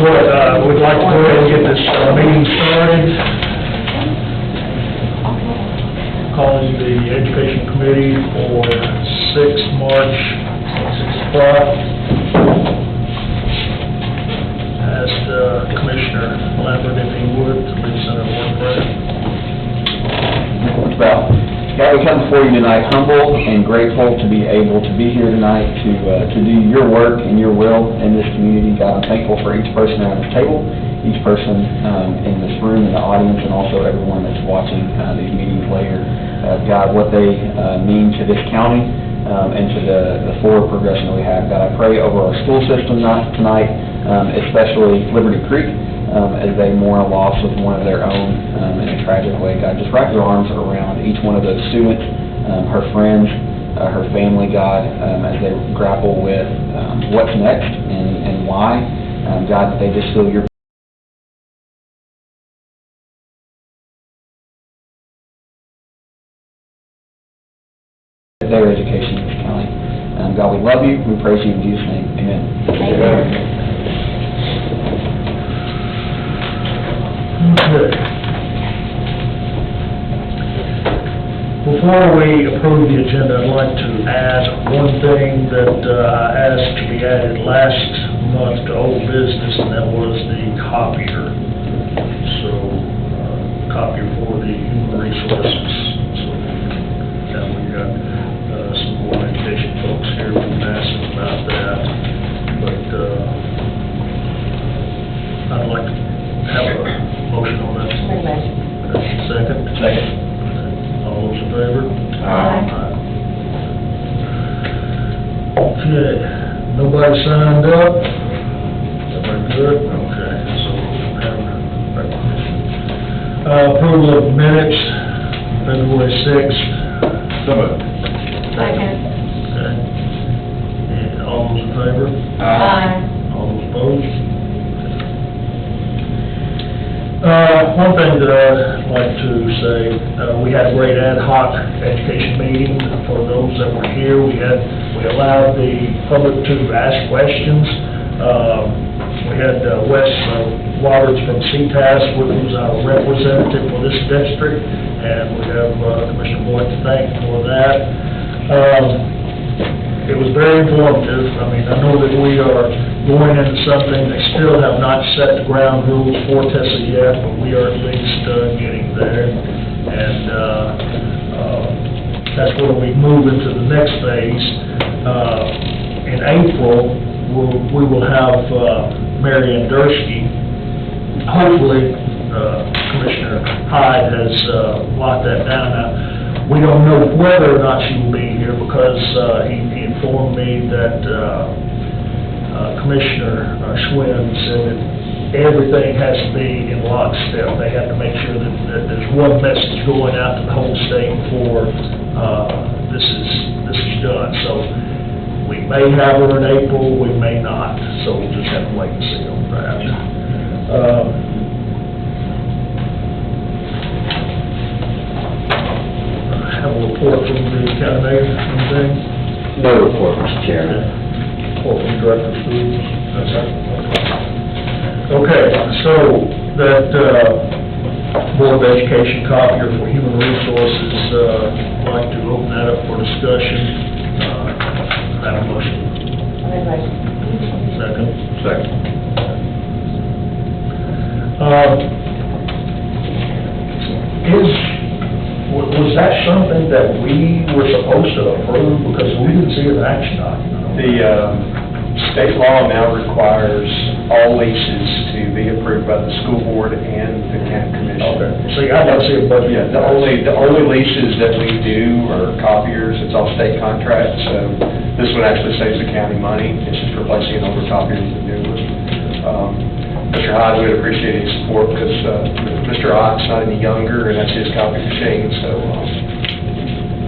what, we'd like to go ahead and get this meeting started. Calling the Education Committee for 6 March, 6 o'clock. Asked Commissioner Lambert if he would to lead Senate work prayer. Well, God, we come before you tonight humble and grateful to be able to be here tonight to do your work and your will in this community. God, I'm thankful for each person around this table, each person in this room, in the audience, and also everyone that's watching these meetings later. God, what they mean to this county and to the forward progression that we have. God, I pray over our school system tonight, especially Liberty Creek, as they mourn a loss of one of their own in a tragic way. God, just wrap your arms around each one of those students, her friends, her family, God, as they grapple with what's next and why. God, that they just feel your their education in this county. God, we love you. We praise you in Jesus' name. Amen. Amen. Okay. Before we approve the agenda, I'd like to add one thing that I asked to be added last month to old business, and that was the copier. So, copier for the human resources. So, now we got some more education folks here who can ask them about that. But I'd like to have a motion on that. Second? Second. All those in favor? Aye. Okay, nobody signed up? Everybody good? Okay, so we'll have recognition. Approval of minutes, February 6th. So moved. Second. Okay. And all those in favor? Aye. All those opposed? One thing that I'd like to say, we had a great ad hoc education meeting for those that were here. We allowed the public to ask questions. We had Wes Waters from CTAS, who's our representative for this district, and we have Commissioner Boyd to thank for that. It was very informative. I mean, I know that we are going into something, they still have not set the ground rules for Tessa yet, but we are at least getting there. And that's where we move into the next phase. In April, we will have Mary Ann Dursky. Hopefully, Commissioner Hyde has locked that down. Now, we don't know whether or not she will be here because he informed me that Commissioner Schwinn said that everything has to be in lockstep. They have to make sure that there's one message going out to the whole state before this is done. So we may have her in April, we may not. So we'll just have to wait and see on that. Have a report from the county mayor, anything? No report, Mr. Chairman. Report from Director of Schools? That's it. Okay, so that Board of Education copier for Human Resources, I'd like to open that up for discussion. Have a motion. Second? Second. Was that something that we were supposed to approve, because we didn't see an action document? The state law now requires all leases to be approved by the school board and the county commission. Okay, see, I didn't see a budget. Yeah, the only leases that we do are copiers. It's all state contracts, so this one actually saves the county money. It's just replacing an older copier with a new one. Mr. Hyde would appreciate his support because Mr. Ott's not any younger, and that's his copy machine, so.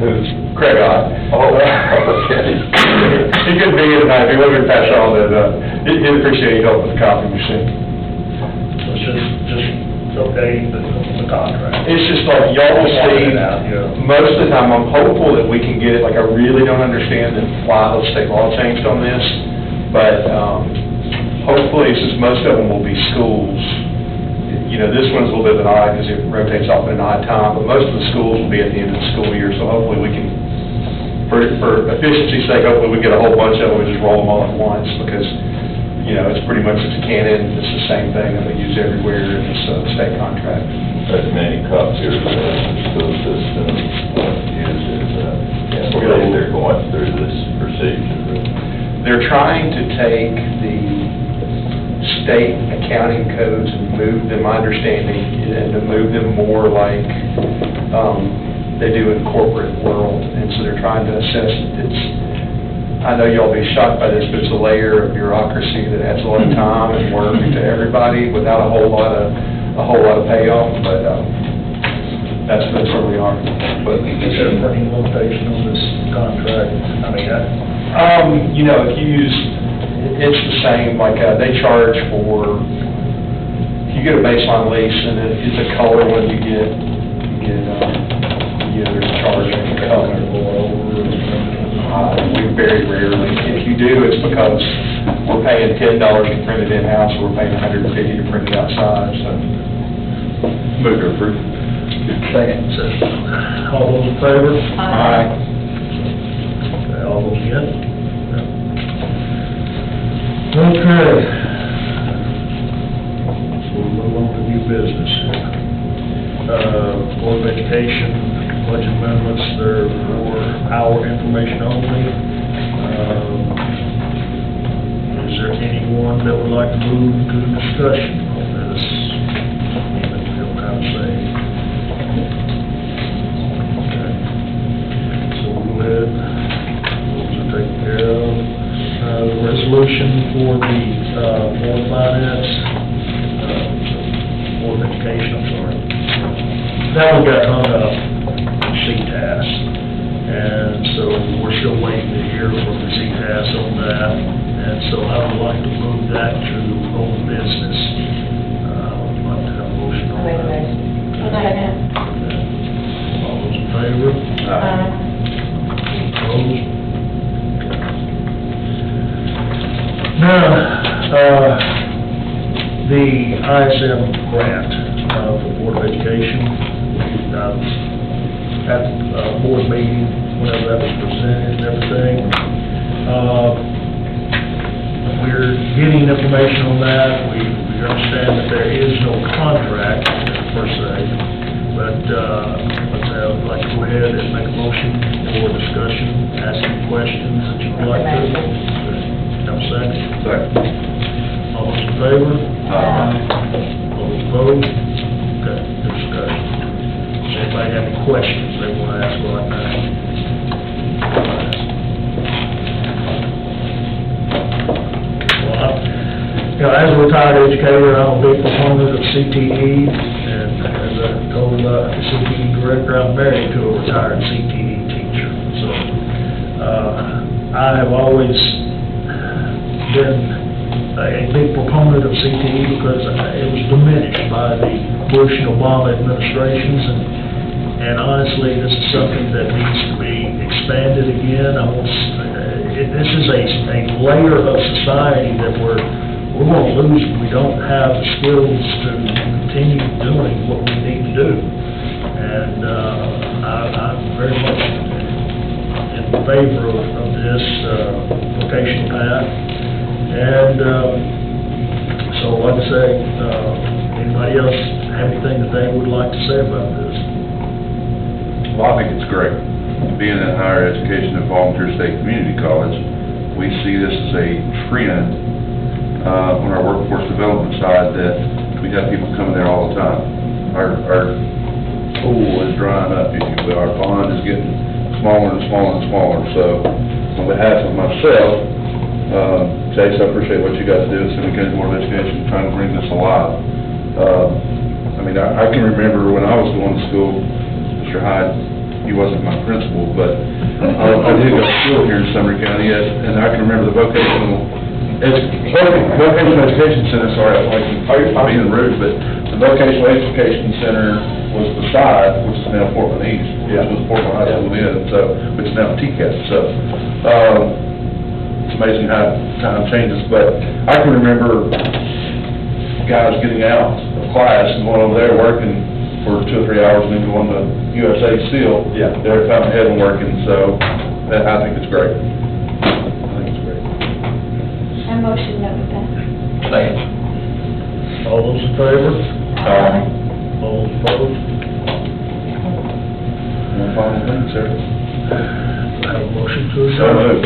Who's? Craig Ott. Oh, okay. He couldn't be here tonight. He wasn't pass on that. He'd appreciate your help with the copy machine. So it's just okay, the contract. It's just like y'all will see, most of the time, I'm hopeful that we can get it, like I really don't understand why the state law changed on this, but hopefully, since most of them will be schools, you know, this one's a little bit of an odd because it rotates off at an odd time, but most of the schools will be at the end of the school year, so hopefully we can, for efficiency's sake, hopefully we get a whole bunch of them and just roll them all at once, because, you know, it's pretty much, it's a canon, it's the same thing that we use everywhere, and it's a state contract. As many copiers in the school system use it, they're going through this procedure. They're trying to take the state accounting codes and move them, my understanding, and to move them more like they do in corporate world. And so they're trying to assess, I know y'all be shocked by this, but it's a layer of bureaucracy that adds a lot of time and work to everybody without a whole lot of payoff, but that's where we are. But Is there any limitation on this contract? I mean, you know, if you use, it's the same, like, they charge for, if you get a baseline lease and it's a color one, you get, there's a charge for the color. We very rarely, if you do, it's because we're paying $10 to print it in-house, or we're paying $150 to print it outside, so. Move to approve. Second. all those in favor? Aye. Okay, all those against? Okay. So we'll move on to new business. Board of Education, budget amendments, they're for our information only. Is there anyone that would like to move to discussion on this? Even if you don't have a say. Okay. So we'll go ahead, those are taken care of. The resolution for the Board of Finance, Board of Education, I'm sorry. That one got hung up in CTAS, and so we're still waiting to hear from the CTAS on that, and so I would like to move that to old business. I'd like to have a motion on that. Second. All those in favor? Aye. Opposed? Now, the ISM grant for the Board of Education, at the board meeting, whenever that was presented and everything, we're getting information on that. We understand that there is no contract per se, but I'd like to go ahead and make a motion for discussion, ask any questions that you'd like to. Have a second? Second. All those in favor? Aye. All those opposed? Okay, discussion. Does anybody have any questions they want to ask right now? Well, as a retired educator, I'm a big proponent of CTE, and as I told the CTE director, I'm married to a retired CTE teacher. So, I have always been a big proponent of CTE because it was diminished by the Bush and Obama administrations, and honestly, this is something that needs to be expanded again. This is a layer of society that we're going to lose if we don't have the skills to continue doing what we need to do. And I'm very much in favor of this vocational path. And so, like I say, anybody else have anything that they would like to say about this? Well, I think it's great. Being in higher education at Volunteer State Community College, we see this as a trend on our workforce development side that we got people coming there all the time. Our pool is drying up, if you will. Our pond is getting smaller and smaller and smaller. So on behalf of myself, Chase, I appreciate what you guys do at Sumner County Board of Education, trying to bring this alive. I mean, I can remember when I was going to school, Mr. Hyde, he wasn't my principal, but I did go to school here in Sumner County, and I can remember the vocational education center, sorry, I'm being rude, but the vocational education center was beside, which is now Portland East, which was Portland High School then, so, which is now TCAS, so, amazing how time changes, but I can remember guys getting out of class and going over there working for 2 or 3 hours and then going to USA Steel. Yeah. They're Fountain Head and working, so I think it's great. I think it's great. I motion that we pass. Second. All those in favor? All those opposed? One final thing, sir. Have a motion to So adjourn. moved.